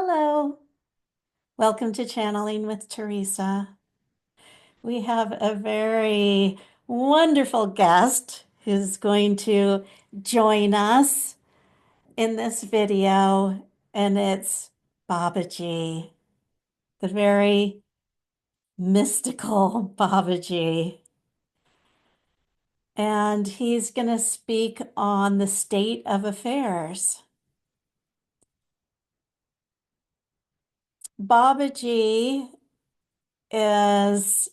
Hello, welcome to Channeling with Teresa. We have a very wonderful guest who's going to join us in this video, and it's Babaji, the very mystical Babaji. And he's going to speak on the state of affairs. Babaji is,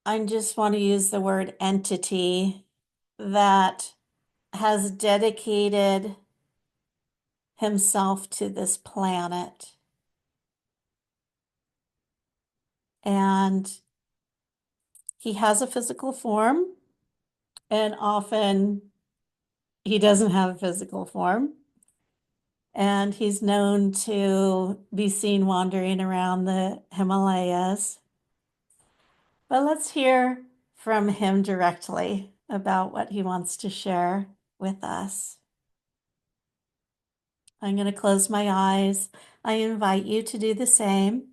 I just want to use the word entity that has dedicated himself to this planet. And he has a physical form, and often he doesn't have a physical form. And he's known to be seen wandering around the Himalayas. But let's hear from him directly about what he wants to share with us. I'm going to close my eyes. I invite you to do the same.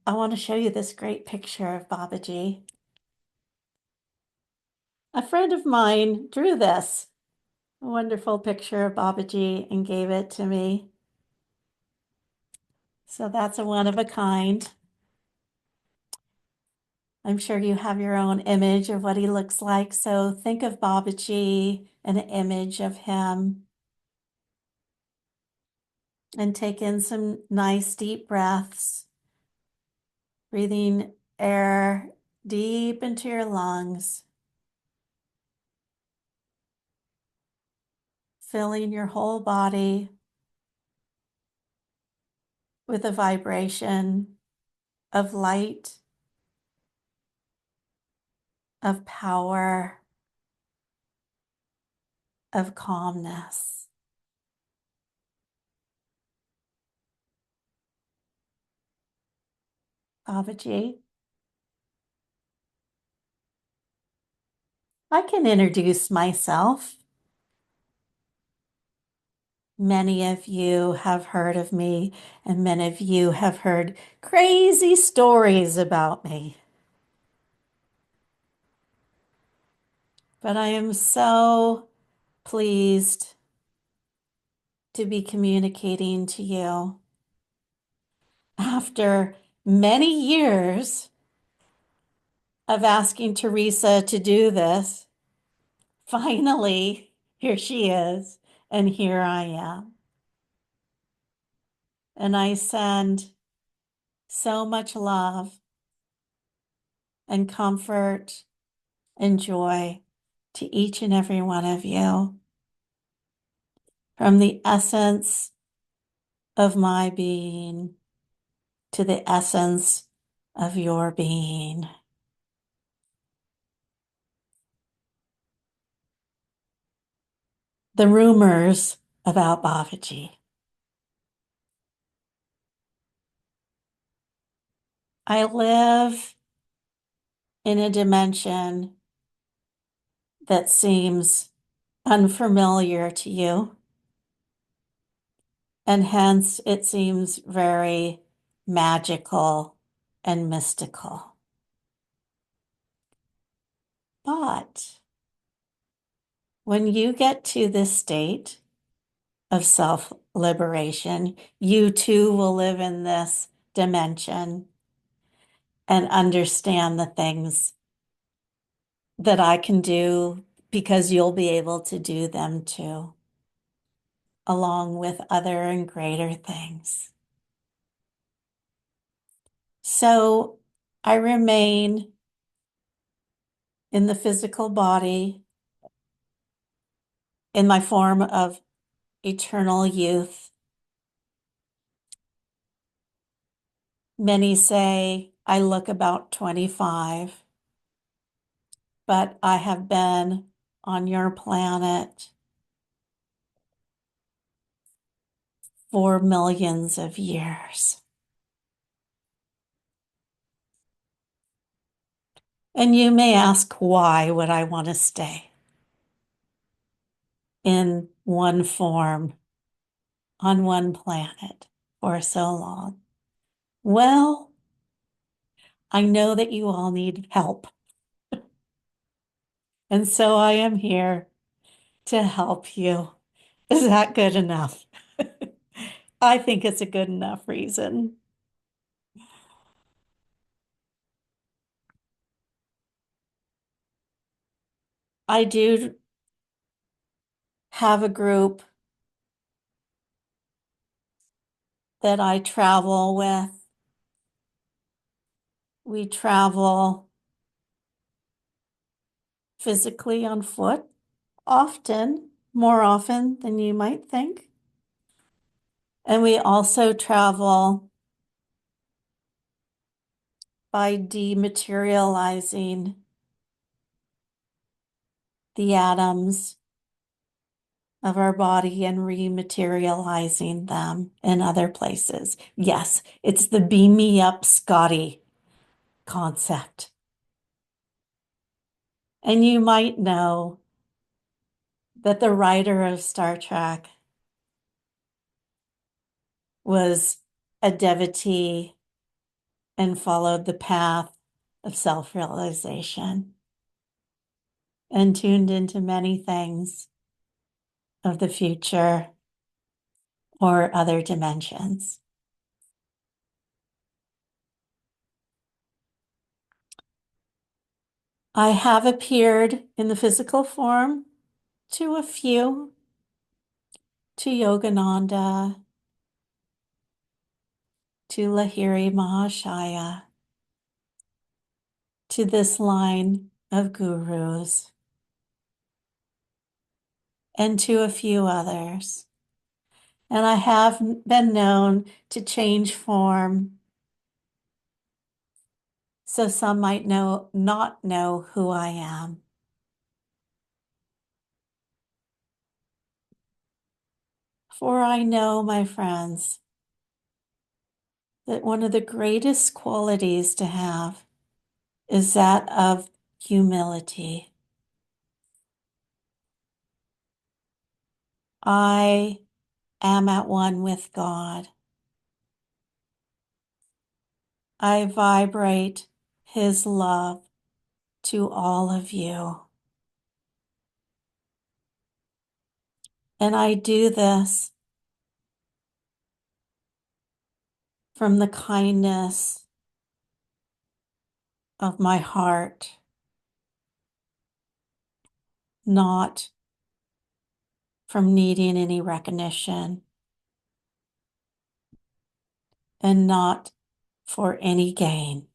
I want to show you this great picture of Babaji. A friend of mine drew this wonderful picture of Babaji and gave it to me. So that's a one of a kind. I'm sure you have your own image of what he looks like. So think of Babaji, an image of him, and take in some nice deep breaths, breathing air deep into your lungs, filling your whole body with a vibration of light, of power, of calmness. Babaji, I can introduce myself. Many of you have heard of me, and many of you have heard crazy stories about me. But I am so pleased to be communicating to you. After many years of asking Teresa to do this, finally, here she is, and here I am. And I send so much love and comfort and joy to each and every one of you from the essence of my being to the essence of your being. The rumors about Babaji. I live in a dimension that seems unfamiliar to you, and hence it seems very magical and mystical. But when you get to this state of self-liberation, you too will live in this dimension and understand the things that I can do, because you'll be able to do them too, along with other and greater things. So I remain in the physical body in my form of eternal youth. Many say I look about 25, but I have been on your planet for millions of years. And you may ask, why would I want to stay? in one form on one planet for so long? Well, I know that you all need help. And so I am here to help you. Is that good enough? I think it's a good enough reason. I do have a group that I travel with. We travel physically on foot, often, more often than you might think. And we also travel by dematerializing the atoms of our body and rematerializing them in other places. Yes, it's the beam me up, Scotty concept. And you might know that the writer of Star Trek was a devotee and followed the path of self-realization and tuned into many things of the future or other dimensions. I have appeared in the physical form to a few, to Yogananda, to Lahiri Mahashaya, to this line of gurus, and to a few others. And I have been known to change form, so some might not know who I am. For I know, my friends, that one of the greatest qualities to have is that of humility. I am at one with God. I vibrate His love to all of you. And I do this from the kindness of my heart, not from needing any recognition and not for any gain.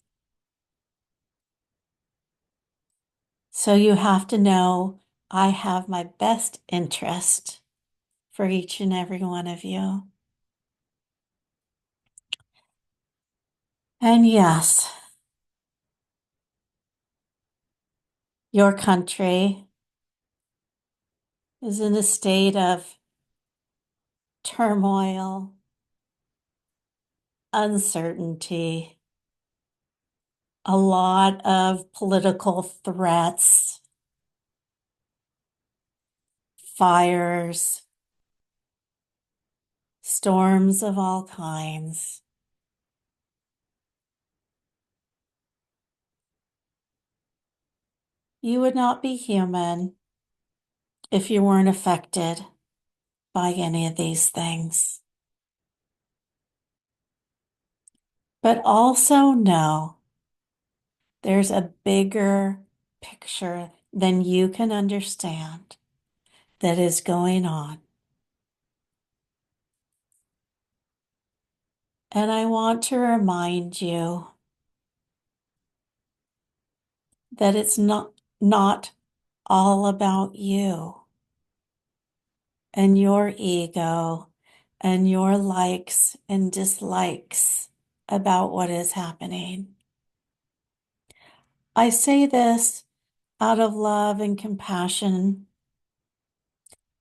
So you have to know I have my best interest for each and every one of you. And yes, your country is in a state of turmoil, uncertainty, a lot of political threats, fires, storms of all kinds. You would not be human if you weren't affected by any of these things. But also know there's a bigger picture than you can understand that is going on. And I want to remind you that it's not all about you and your ego and your likes and dislikes about what is happening. I say this out of love and compassion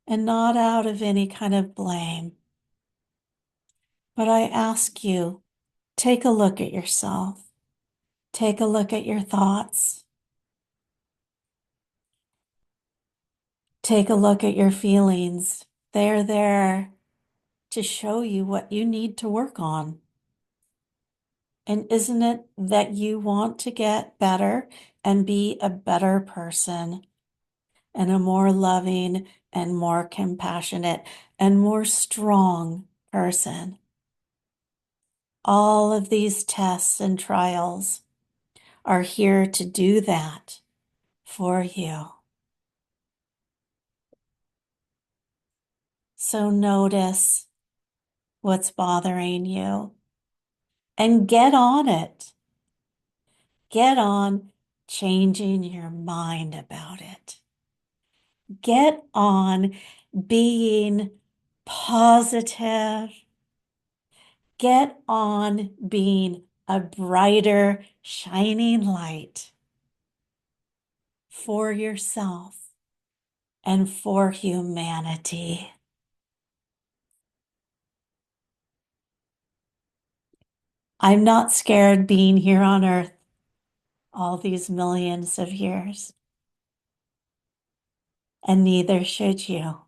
and not out of any kind of blame. But I ask you, take a look at yourself. Take a look at your thoughts. Take a look at your feelings. They're there to show you what you need to work on. And isn't it that you want to get better and be a better person and a more loving and more compassionate and more strong person? All of these tests and trials are here to do that for you. So notice what's bothering you and get on it. Get on changing your mind about it. Get on being positive. Get on being a brighter, shining light for yourself and for humanity. I'm not scared being here on earth all these millions of years, and neither should you.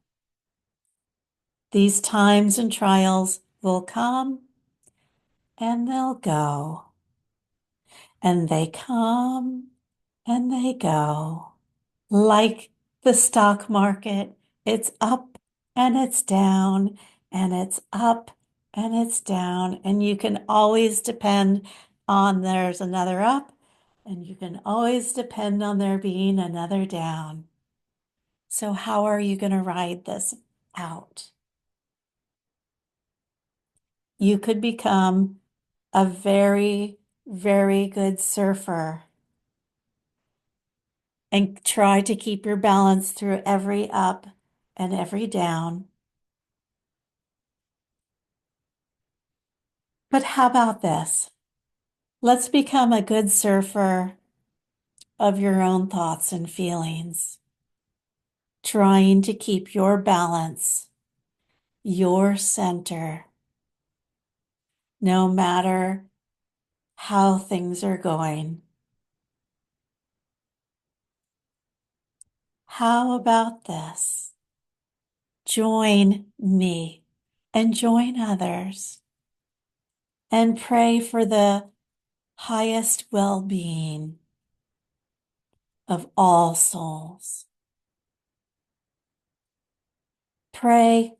These times and trials will come and they'll go, and they come and they go. Like the stock market, it's up and it's down, and it's up and it's down, and you can always depend on there's another up, and you can always depend on there being another down. So how are you going to ride this out? You could become a very, very good surfer and try to keep your balance through every up and every down. But how about this? Let's become a good surfer of your own thoughts and feelings, trying to keep your balance, your center, no matter how things are going. How about this? Join me and join others and pray for the highest well-being of all souls. Pray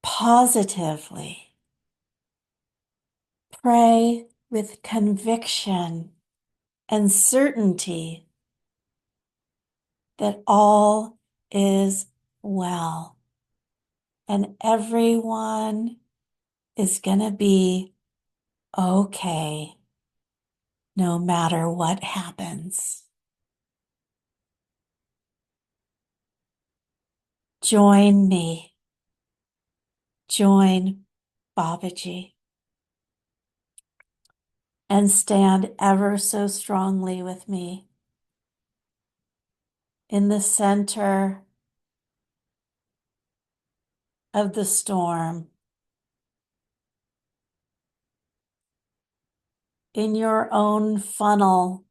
positively. Pray with conviction and certainty that all is well and everyone is going to be okay no matter what happens. Join me. Join Babaji and stand ever so strongly with me in the center of the storm, in your own funnel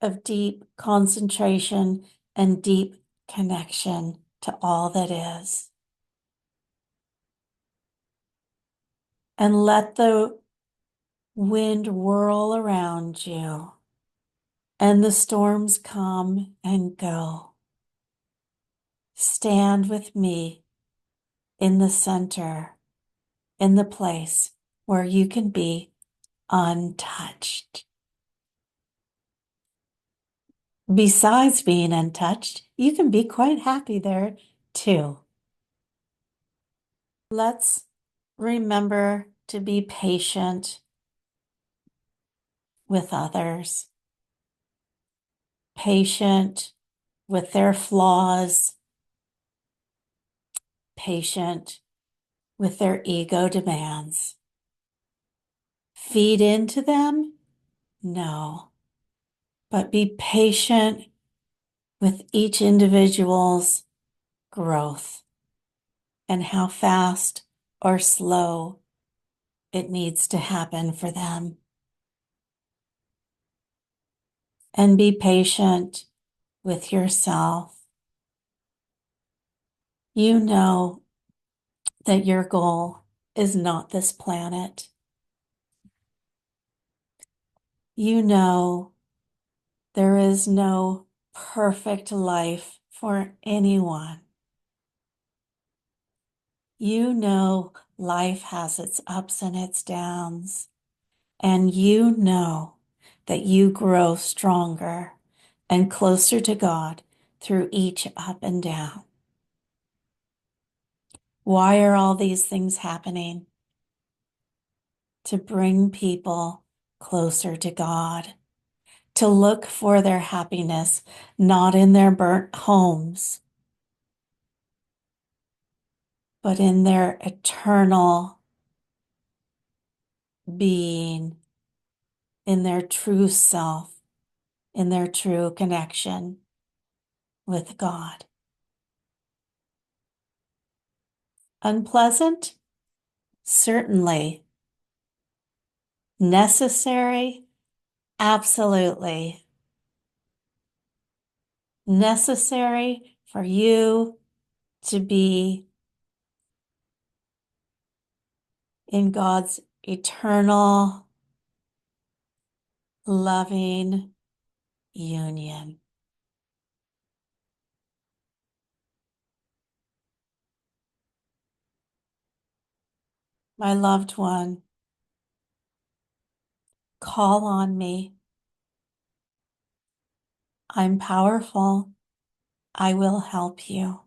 of deep concentration and deep connection to all that is. And let the wind whirl around you and the storms come and go. Stand with me in the center, in the place where you can be untouched. Besides being untouched, you can be quite happy there too. Let's remember to be patient with others, patient with their flaws, patient with their ego demands. Feed into them? No, but be patient with each individual's growth and how fast or slow it needs to happen for them. And be patient with yourself You know that your goal is not this planet. You know there is no perfect life for anyone. You know life has its ups and its downs, and you know that you grow stronger and closer to God through each up and down. Why are all these things happening? To bring people closer to God, to look for their happiness, not in their burnt homes, but in their eternal being, in their true self, in their true connection with God. Unpleasant? Certainly. Necessary? Absolutely. Necessary for you to be in God's eternal, loving union. My loved one, call on me. I'm powerful. I will help you.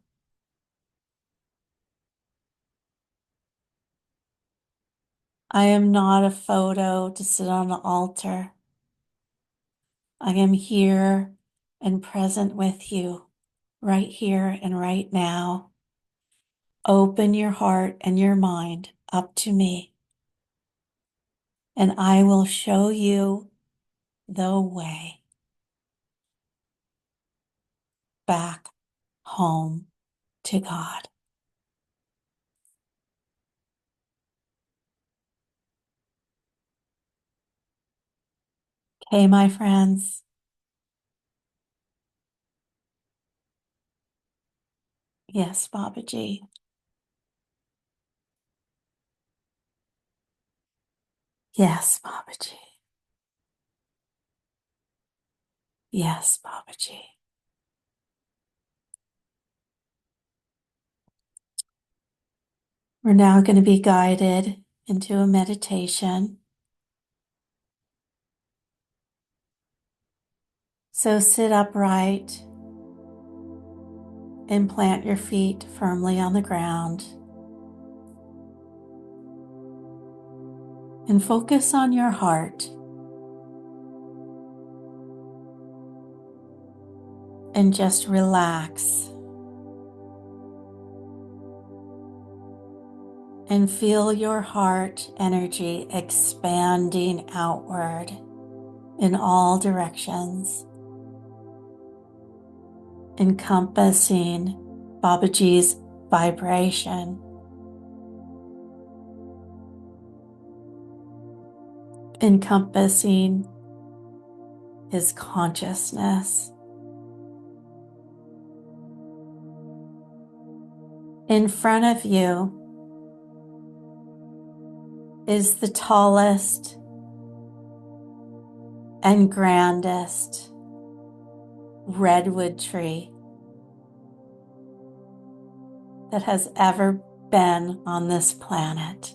I am not a photo to sit on an altar. I am here and present with you, right here and right now. Open your heart and your mind up to me, and I will show you the way back home to God. Okay, my friends. Yes, Babaji. Yes, Babaji. Yes, Babaji. We're now going to be guided into a meditation. So sit upright and plant your feet firmly on the ground. And focus on your heart. And just relax. And feel your heart energy expanding outward in all directions, encompassing Babaji's vibration, encompassing his consciousness. In front of you is the tallest and grandest redwood tree that has ever been on this planet.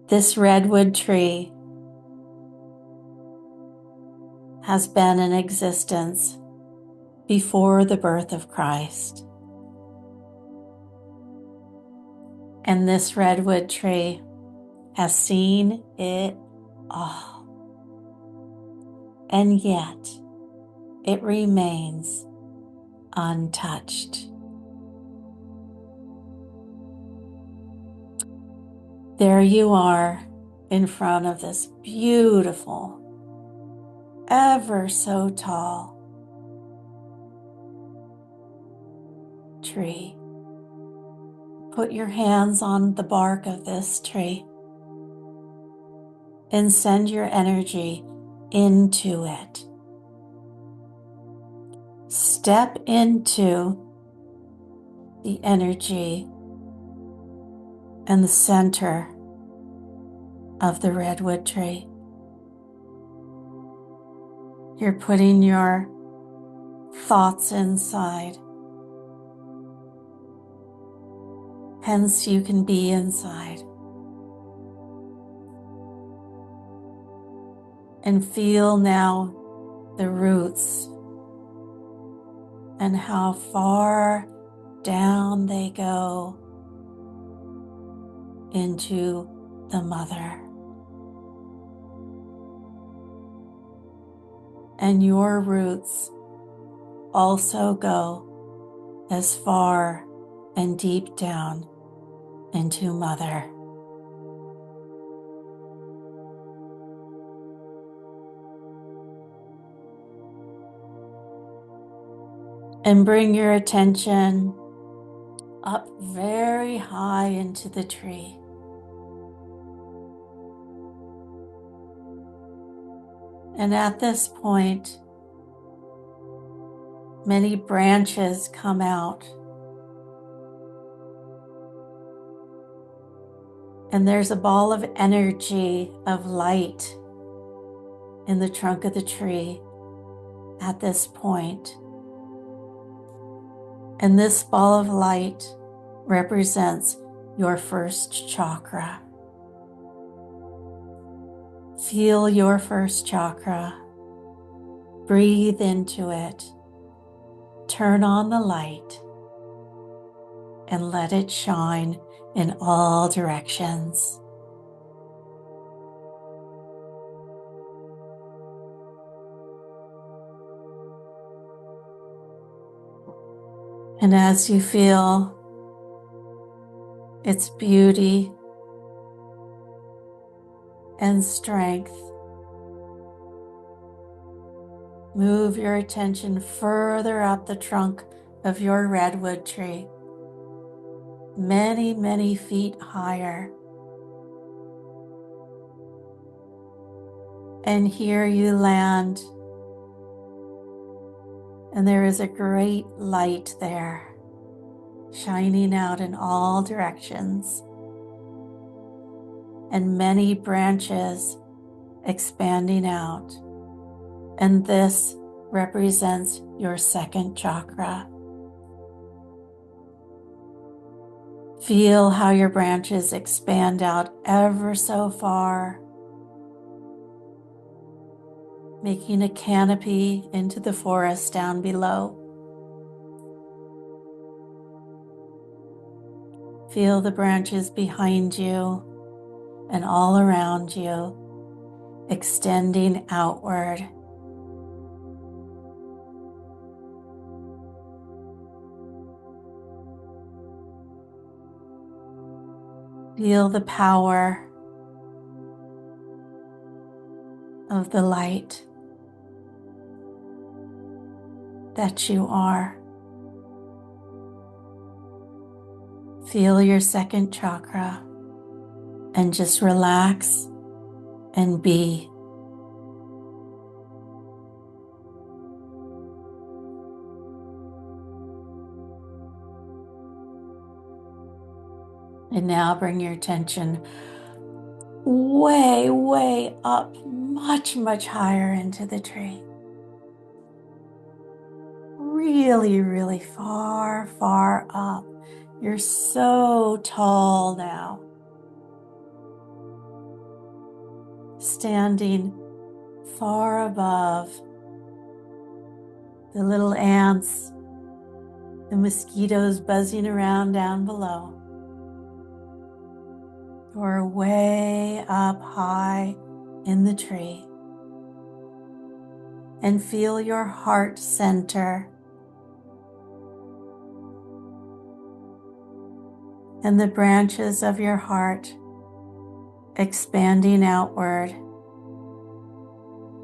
This redwood tree has been in existence before the birth of Christ. And this redwood tree has seen it all. And yet it remains untouched. There you are in front of this beautiful, ever so tall tree. Put your hands on the bark of this tree and send your energy into it. step into the energy and the center of the redwood tree. You're putting your thoughts inside. Hence, you can be inside. And feel now the roots and how far down they go into the mother. And your roots also go as far and deep down into mother. And bring your attention up very high into the tree. And at this point, many branches come out. And there's a ball of energy, of light in the trunk of the tree at this point. And this ball of light represents your first chakra. Feel your first chakra. Breathe into it. Turn on the light and let it shine in all directions. And as you feel its beauty and strength, move your attention further up the trunk of your redwood tree, many, many feet higher. And here you land, and there is a great light there, shining out in all directions, and many branches expanding out. And this represents your second chakra. Feel how your branches expand out ever so far, making a canopy into the forest down below. Feel the branches behind you and all around you, extending outward. Feel the power of the light that you are. Feel your second chakra and just relax and be. And now bring your attention way, way up, much, much higher into the tree. Really, really far, far up. You're so tall now. Standing far above the little ants, the mosquitoes buzzing around down below. You're way up high in the tree. And feel your heart center and the branches of your heart expanding outward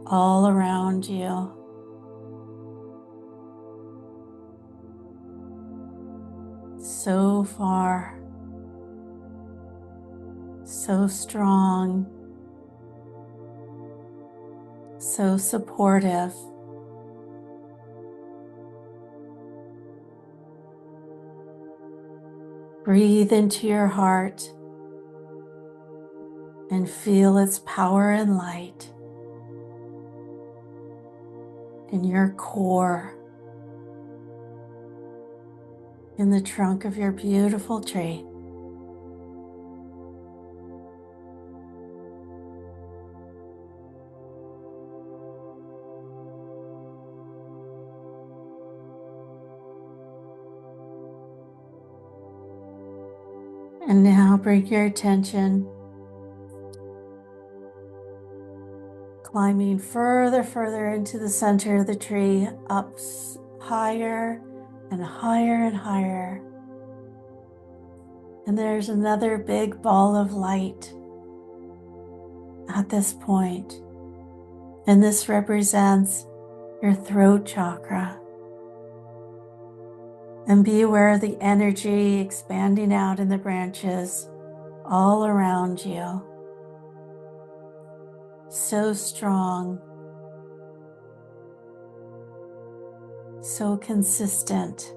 all around you. So far, so strong, so supportive. Breathe into your heart and feel its power and light in your core, in the trunk of your beautiful tree. And now bring your attention climbing further into the center of the tree, up higher and higher and higher. And there's another big ball of light at this point. And this represents your throat chakra. And be aware of the energy expanding out in the branches all around you. So strong, so consistent,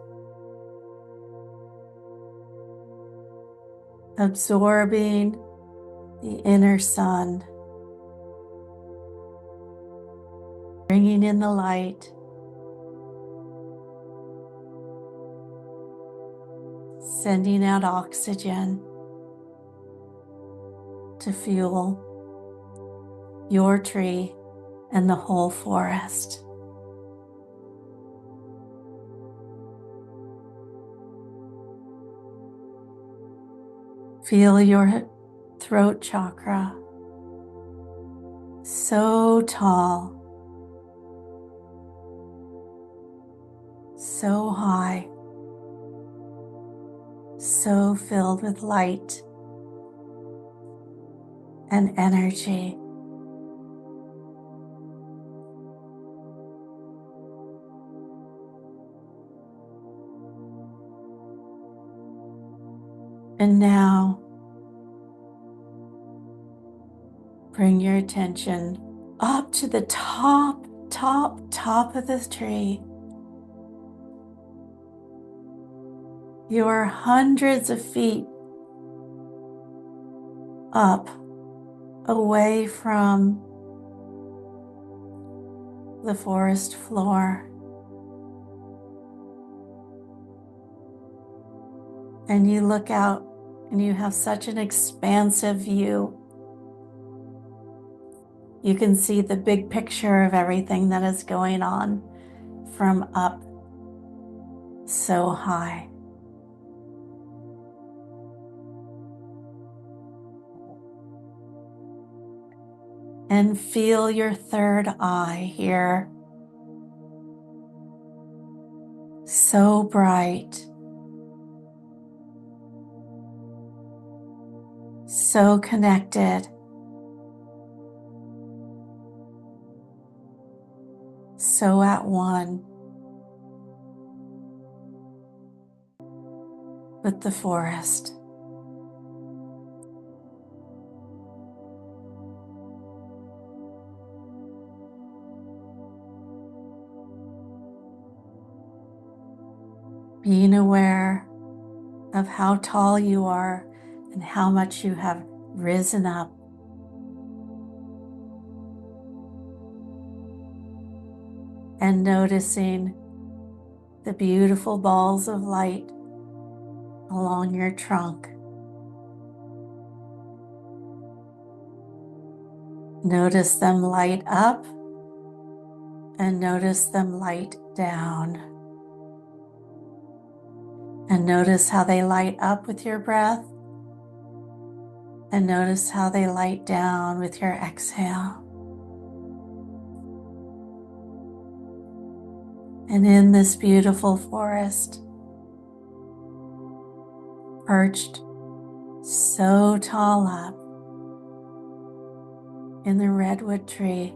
absorbing the inner sun, bringing in the light, sending out oxygen to fuel your tree and the whole forest. Feel your throat chakra so tall, so high, so filled with light and energy. And now, bring your attention up to the top of this tree. You are hundreds of feet up, away from the forest floor. And you look out and you have such an expansive view. You can see the big picture of everything that is going on from up so high. And feel your third eye here. So bright. So connected. So at one with the forest. Being aware of how tall you are and how much you have risen up. And noticing the beautiful balls of light along your trunk. Notice them light up and notice them light down. And notice how they light up with your breath and notice how they light down with your exhale. And in this beautiful forest, perched so tall up in the redwood tree,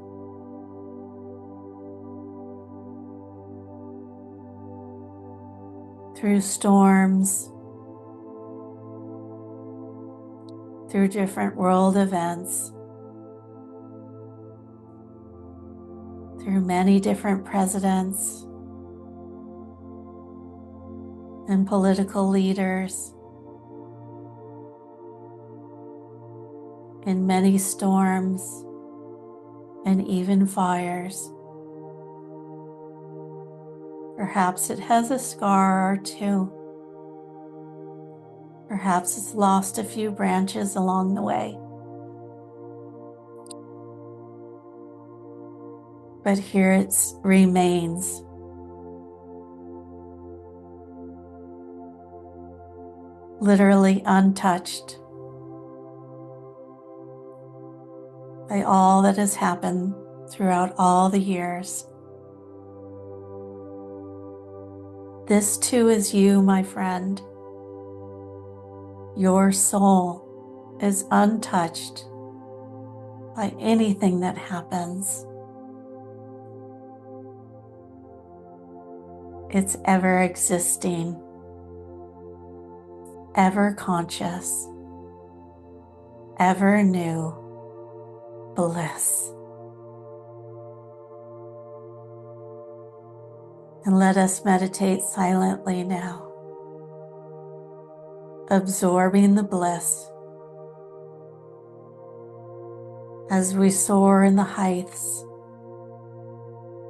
through storms, through different world events, through many different presidents and political leaders in many storms and even fires. Perhaps it has a scar or two. Perhaps it's lost a few branches along the way. But here it remains. Literally untouched by all that has happened throughout all the years. This too is you, my friend. Your soul is untouched by anything that happens. It's ever existing, ever conscious, ever new bliss. And let us meditate silently now, absorbing the bliss as we soar in the heights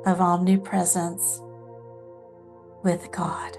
of omnipresence with God.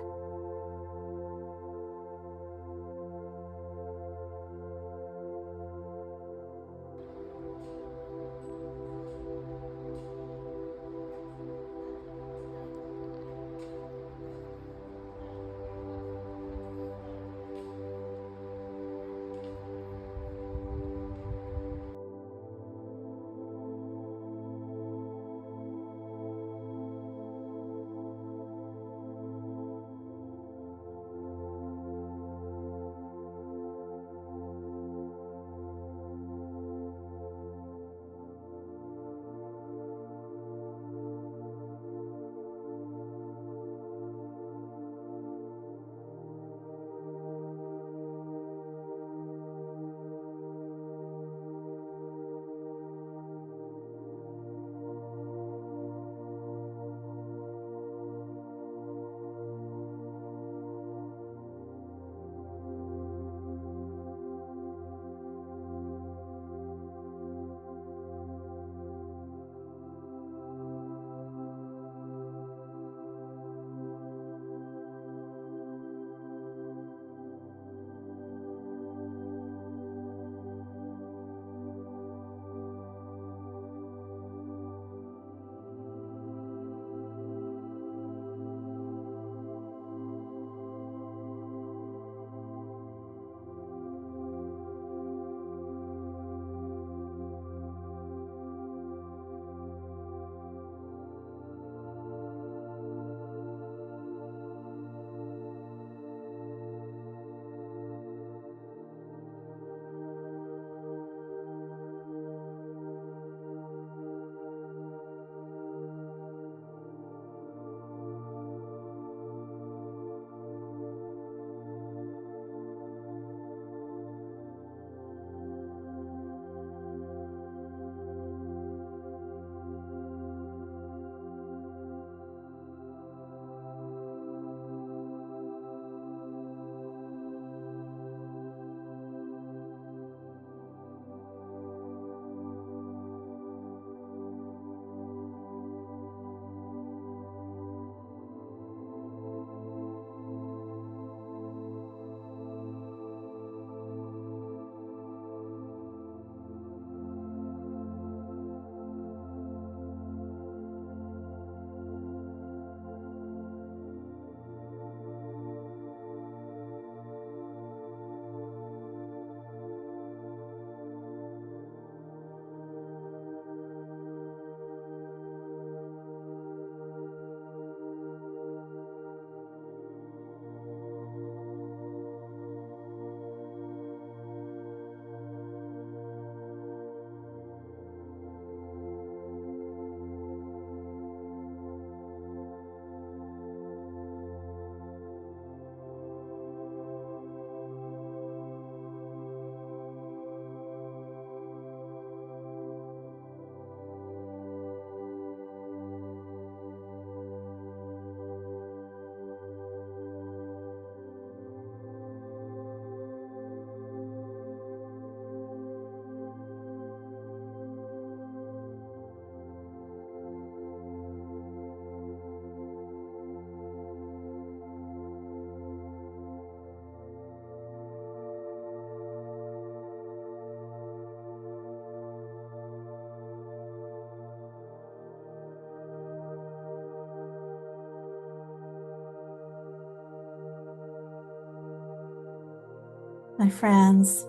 my friends,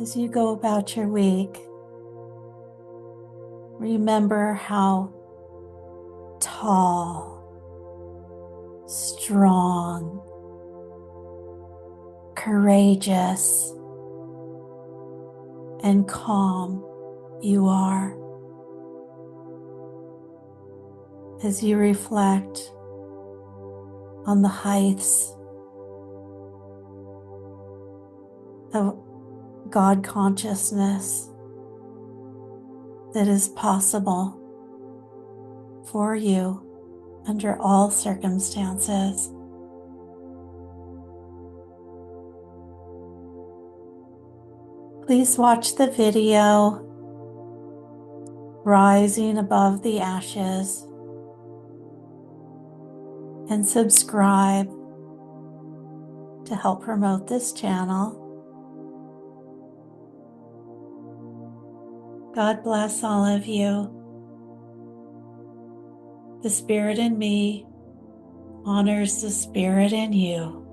as you go about your week, remember how tall, strong, courageous, and calm you are. As you reflect on the heights of God consciousness that is possible for you under all circumstances. Please watch the video Rising Above the Ashes and subscribe to help promote this channel. God bless all of you. The Spirit in me honors the Spirit in you.